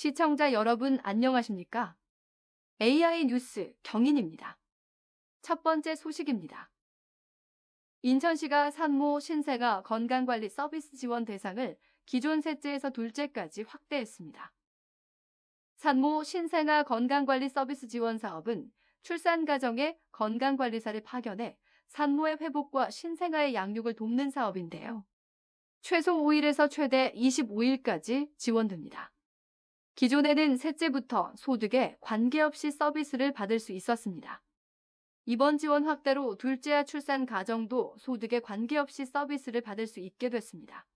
시청자 여러분 안녕하십니까? AI 뉴스 경인입니다. 첫 번째 소식입니다. 인천시가 산모 신생아 건강관리 서비스 지원 대상을 기존 셋째에서 둘째까지 확대했습니다. 산모 신생아 건강관리 서비스 지원 사업은 출산 가정에 건강관리사를 파견해 산모의 회복과 신생아의 양육을 돕는 사업인데요. 최소 5일에서 최대 25일까지 지원됩니다. 기존에는 셋째부터 소득에 관계없이 서비스를 받을 수 있었습니다. 이번 지원 확대로 둘째와 출산 가정도 소득에 관계없이 서비스를 받을 수 있게 됐습니다.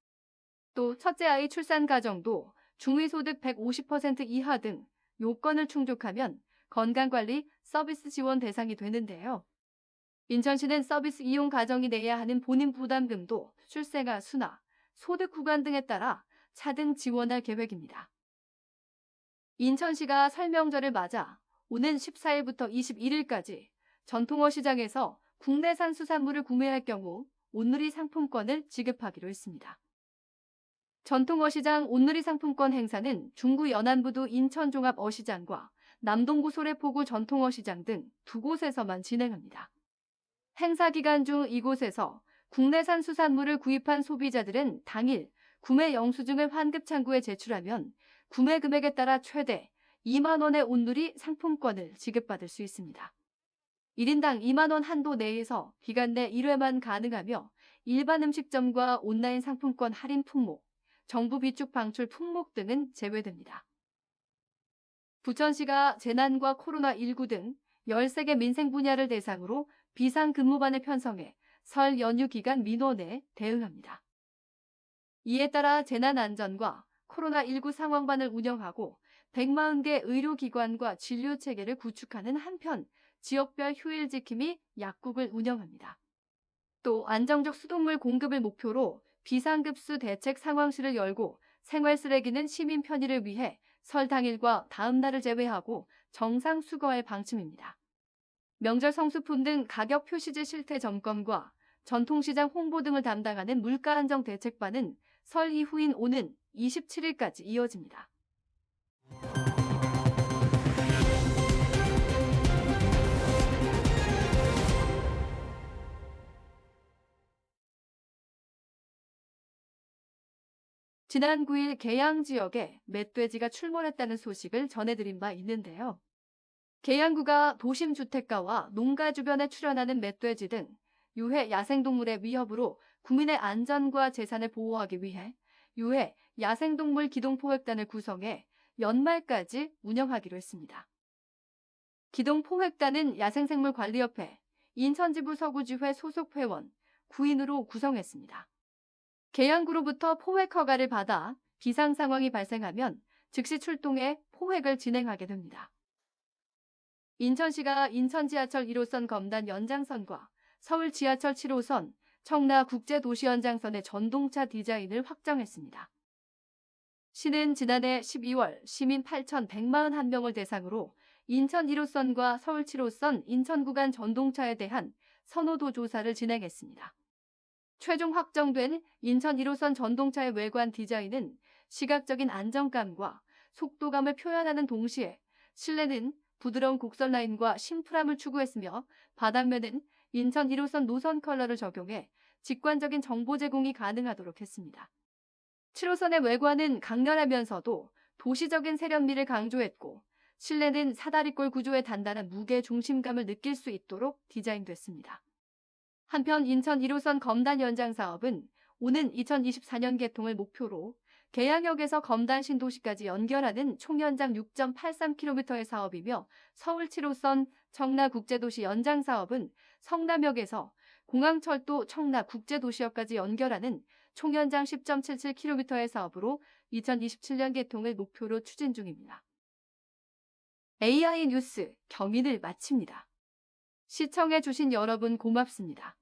또 첫째 아이 출산 가정도 중위소득 150% 이하 등 요건을 충족하면 건강관리 서비스 지원 대상이 되는데요. 인천시는 서비스 이용 가정이 내야 하는 본인 부담금도 출생아 수나, 소득 구간 등에 따라 차등 지원할 계획입니다. 인천시가 설명절을 맞아 오는 14일부터 21일까지 전통어 시장에서 국내산 수산물을 구매할 경우 온누리 상품권을 지급하기로 했습니다. 전통어 시장 온누리 상품권 행사는 중구 연안부두 인천종합어시장과 남동구 소래포구 전통어 시장 등 두 곳에서만 진행합니다. 행사 기간 중 이곳에서 국내산 수산물을 구입한 소비자들은 당일 구매 영수증을 환급창구에 제출하면 구매 금액에 따라 최대 2만 원의 온누리 상품권을 지급받을 수 있습니다. 1인당 2만 원 한도 내에서 기간 내 1회만 가능하며 일반 음식점과 온라인 상품권 할인 품목, 정부 비축 방출 품목 등은 제외됩니다. 부천시가 재난과 코로나19 등 13개 민생 분야를 대상으로 비상근무반을 편성해 설 연휴 기간 민원에 대응합니다. 이에 따라 재난안전과 코로나19 상황반을 운영하고 140개 의료기관과 진료체계를 구축하는 한편 지역별 휴일 지킴이 약국을 운영합니다. 또 안정적 수돗물 공급을 목표로 비상급수 대책 상황실을 열고 생활쓰레기는 시민 편의를 위해 설 당일과 다음 날을 제외하고 정상 수거할 방침입니다. 명절 성수품 등 가격 표시제 실태 점검과 전통시장 홍보 등을 담당하는 물가안정대책반은 설 이후인 오는 27일까지 이어집니다. 지난 9일 계양 지역에 멧돼지가 출몰했다는 소식을 전해드린 바 있는데요. 계양구가 도심 주택가와 농가 주변에 출현하는 멧돼지 등 유해 야생동물의 위협으로 국민의 안전과 재산을 보호하기 위해 유해 야생동물 기동포획단을 구성해 연말까지 운영하기로 했습니다. 기동포획단은 야생생물관리협회, 인천지부 서구지회 소속 회원 9인으로 구성했습니다. 계양구로부터 포획 허가를 받아 비상 상황이 발생하면 즉시 출동해 포획을 진행하게 됩니다. 인천시가 인천지하철 1호선 검단 연장선과 서울 지하철 7호선 청라 국제도시연장선의 전동차 디자인을 확정했습니다. 시는 지난해 12월 시민 8,141명을 대상으로 인천 1호선과 서울 7호선 인천 구간 전동차에 대한 선호도 조사를 진행했습니다. 최종 확정된 인천 1호선 전동차의 외관 디자인은 시각적인 안정감과 속도감을 표현하는 동시에 실내는 부드러운 곡선 라인과 심플함을 추구했으며 바닥면은 인천 1호선 노선 컬러를 적용해 직관적인 정보 제공이 가능하도록 했습니다. 7호선의 외관은 강렬하면서도 도시적인 세련미를 강조했고 실내는 사다리꼴 구조의 단단한 무게 중심감을 느낄 수 있도록 디자인됐습니다. 한편 인천 1호선 검단 연장 사업은 오는 2024년 개통을 목표로 계양역에서 검단 신도시까지 연결하는 총 연장 6.83km의 사업이며 서울 7호선 청라국제도시 연장 사업은 성남역에서 공항철도 청라국제도시역까지 연결하는 총 연장 10.77km의 사업으로 2027년 개통을 목표로 추진 중입니다. AI 뉴스 경인을 마칩니다. 시청해주신 여러분 고맙습니다.